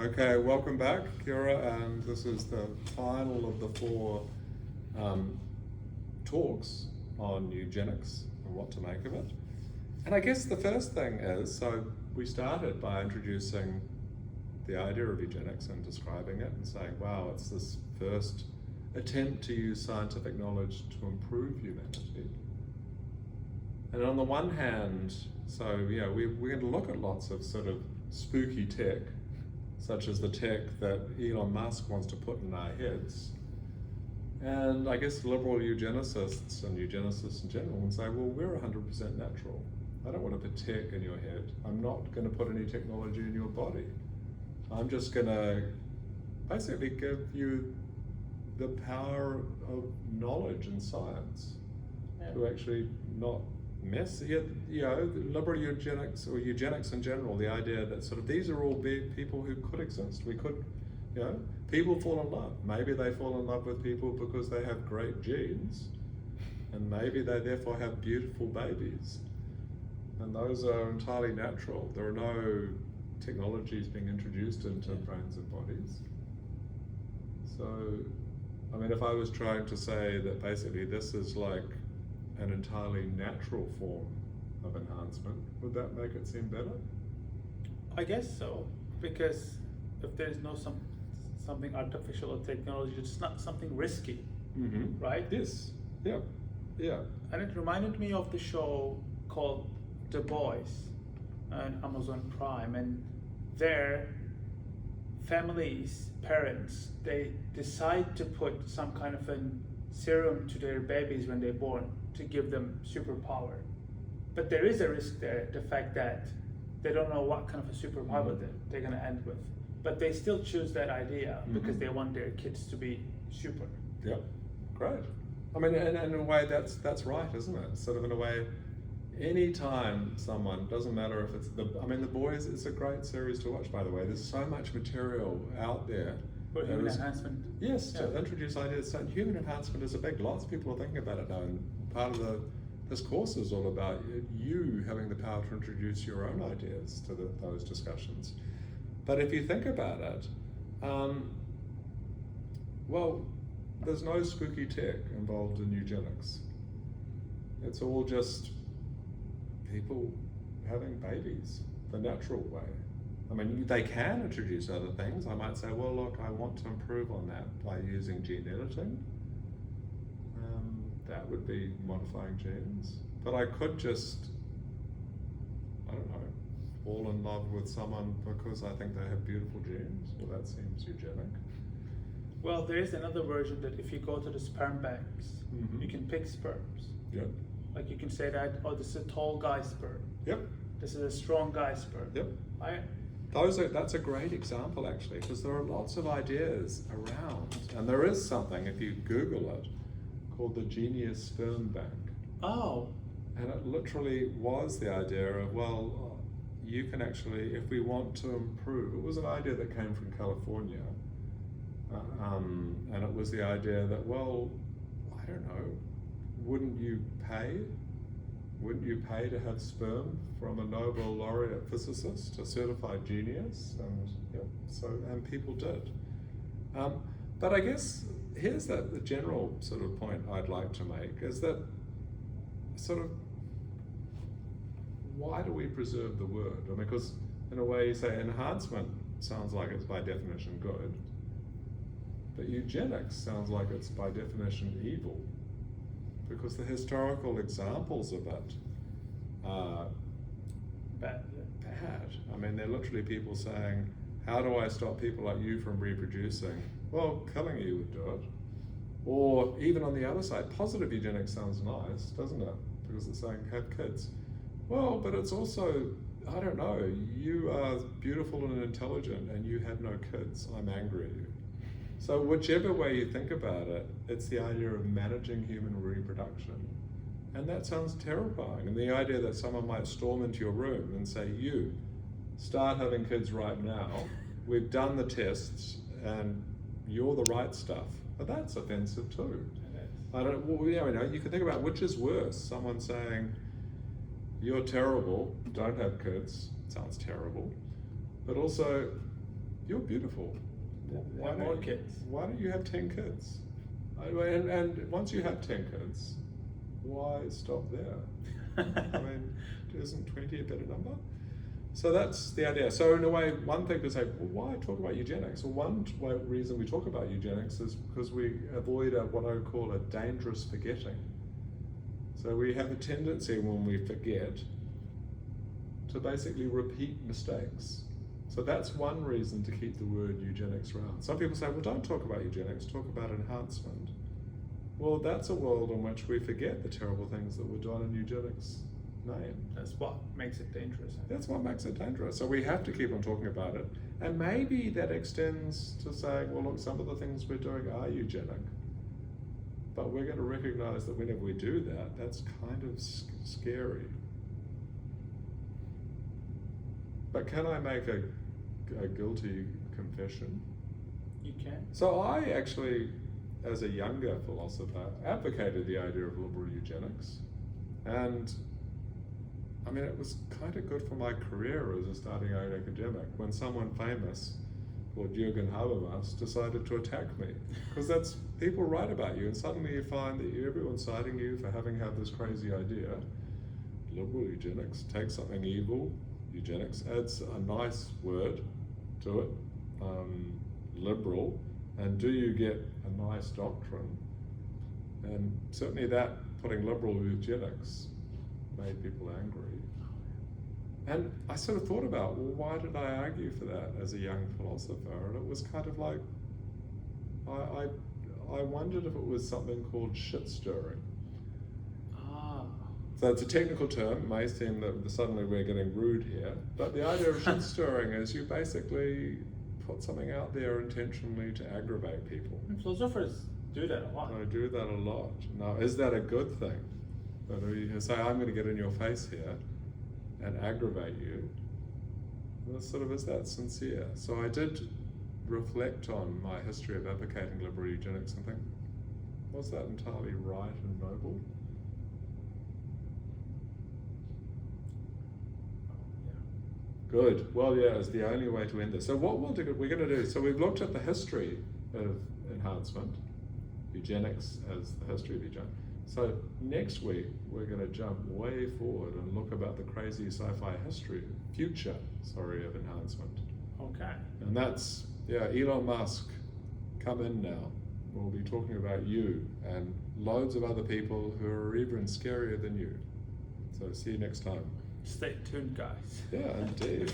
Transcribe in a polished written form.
Okay, welcome back, Kira, and this is the final of the four talks on eugenics and what to make of it. And I guess the first thing is, so we started by introducing the idea of eugenics and describing it and saying, wow, it's this first attempt to use scientific knowledge to improve humanity. And on the one hand, so we're going to look at lots of sort of spooky tech, such as the tech that Elon Musk wants to put in our heads. And I guess liberal eugenicists and eugenicists in general would say, well, we're 100% natural. I don't want to put tech in your head. I'm not going to put any technology in your body. I'm just going to basically give you the power of knowledge and science to actually not mess here. Liberal eugenics or eugenics in general, the idea that sort of these are all people who could exist. We could, people fall in love. Maybe they fall in love with people because they have great genes, and maybe they therefore have beautiful babies. And those are entirely natural. There are no technologies being introduced into brains and bodies. So, I mean, if I was trying to say that basically this is like an entirely natural form of enhancement, would that make it seem better? I guess so, because if there's no something artificial or technology, it's not something risky, right? Yes. Yeah. And it reminded me of the show called The Boys on Amazon Prime, and their families, parents, they decide to put some kind of a serum to their babies when they're born to give them superpower. But there is a risk there, the fact that they don't know what kind of a superpower they're going to end with. But they still choose that idea because they want their kids to be super. Yeah, great. I mean, and in a way, that's right, isn't it? Sort of in a way, any time someone, doesn't matter if it's The Boys, it's a great series to watch, by the way. There's so much material out there. For human enhancement. Yes, to introduce ideas. So human enhancement is a big, lots of people are thinking about it now, and part of this course is all about you having the power to introduce your own ideas to those discussions. But if you think about it, well, there's no spooky tech involved in eugenics. It's all just people having babies the natural way. I mean, they can introduce other things. I might say, well, look, I want to improve on that by using gene editing. That would be modifying genes. But I could just, I don't know, fall in love with someone because I think they have beautiful genes. Well, that seems eugenic. Well, there is another version that if you go to the sperm banks, you can pick sperms. Yep. Like you can say that, oh, this is a tall guy sperm. Yep. This is a strong guy sperm. Yep. That's a great example, actually, because there are lots of ideas around, and there is something, if you Google it, called the Genius Sperm Bank. Oh. And it literally was the idea of, well, you can actually, if we want to improve, it was an idea that came from California, and it was the idea that, well, I don't know, wouldn't you pay to have sperm from a Nobel laureate physicist, a certified genius? And people did. But I guess here's the general sort of point I'd like to make is that sort of why do we preserve the word? I mean, because in a way you say enhancement sounds like it's by definition good, but eugenics sounds like it's by definition evil, because the historical examples of it are bad. I mean, they're literally people saying, how do I stop people like you from reproducing? Well, killing you would do it. Or even on the other side, positive eugenics sounds nice, doesn't it? Because it's saying, have kids. Well, but it's also, I don't know, you are beautiful and intelligent and you have no kids, I'm angry at you. So whichever way you think about it, it's the idea of managing human reproduction. And that sounds terrifying. And the idea that someone might storm into your room and say, you, start having kids right now, we've done the tests, and you're the right stuff. But that's offensive too. I don't. Well, you can think about which is worse. Someone saying, "You're terrible. Don't have kids." Sounds terrible. But also, you're beautiful. Want more kids. Why don't you have 10 kids? And once you have 10 kids, why stop there? I mean, isn't 20 a better number? So that's the idea. So in a way, one thing to say, well, why talk about eugenics? Well, one reason we talk about eugenics is because we avoid what I would call a dangerous forgetting. So we have a tendency when we forget to basically repeat mistakes. So that's one reason to keep the word eugenics around. Some people say, well, don't talk about eugenics, talk about enhancement. Well, that's a world in which we forget the terrible things that were done in eugenics' name. That's what makes it dangerous. That's what makes it dangerous. So we have to keep on talking about it. And maybe that extends to saying, well, look, some of the things we're doing are eugenic. But we're going to recognize that whenever we do that, that's kind of scary. But can I make a guilty confession? You can. So I actually, as a younger philosopher, advocated the idea of liberal eugenics. And I mean, it was kind of good for my career as a starting out academic when someone famous called Jürgen Habermas decided to attack me. Because that's, people write about you and suddenly you find that everyone's citing you for having had this crazy idea. Liberal eugenics, take something evil, eugenics adds a nice word to it, liberal, and do you get a nice doctrine? And certainly that, putting liberal eugenics, made people angry. And I sort of thought about, well, why did I argue for that as a young philosopher? And it was kind of like, I wondered if it was something called shit stirring. So it's a technical term, it may seem that suddenly we're getting rude here, but the idea of shit stirring is you basically put something out there intentionally to aggravate people. Philosophers do that a lot. I do that a lot. Now, is that a good thing? That you say, I'm going to get in your face here and aggravate you. Well, sort of, is that sincere? So I did reflect on my history of advocating liberal eugenics and think, was that entirely right and noble? Good. Well, yeah, it's the only way to end this. So what we're going to do, so we've looked at the history of enhancement, eugenics as the history of eugenics. So next week, we're going to jump way forward and look about the crazy sci-fi future of enhancement. Okay. And that's, yeah, Elon Musk, come in now. We'll be talking about you and loads of other people who are even scarier than you. So see you next time. Stay tuned, guys. Yeah, indeed.